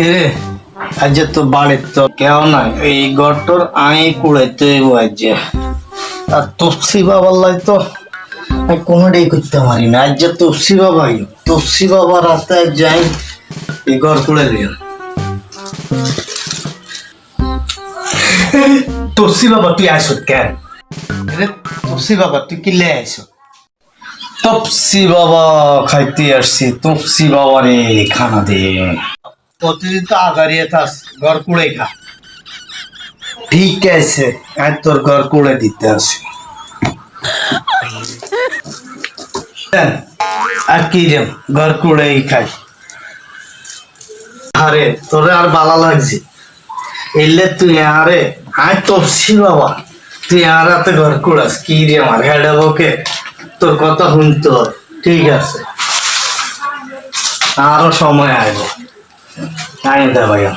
এ আজ তো বাড়ির তো কেউ নাই, এই ঘরটোর আই কুড়াইতে আজ আর তপসি বাবার লাই তো আমি কোনোটাই করতে পারি না। আজ তপসি বাবাই, তপসি বাবা রাস্তায় যাই এই ঘর কুড়ে দিল। তপসি বাবা তুই আইস কেন? তপসি বাবা তুই কি লে আইস? তপসি বাবা খাইতে আসছি, তপসি বাবা রে খানা দে। প্রতিদিন তো আগারিয়ে থাস, ঘর কুড়ে খা। ঠিক আছে, আজ তোর ঘর কুড়ে দিতে আসি। আর কি রে, ঘর কুড়েই খাই। আরে তোরে আর ভালো লাগছে এলে তুই আরে আয় তপসি বাবা তুই আর হাতে ঘর কুড়াস কি রে আমার হেডে বকে তোর কথা শুনতে হবে। ঠিক আছে, আরো সময় আসবে। আয় দে ভাইয়া।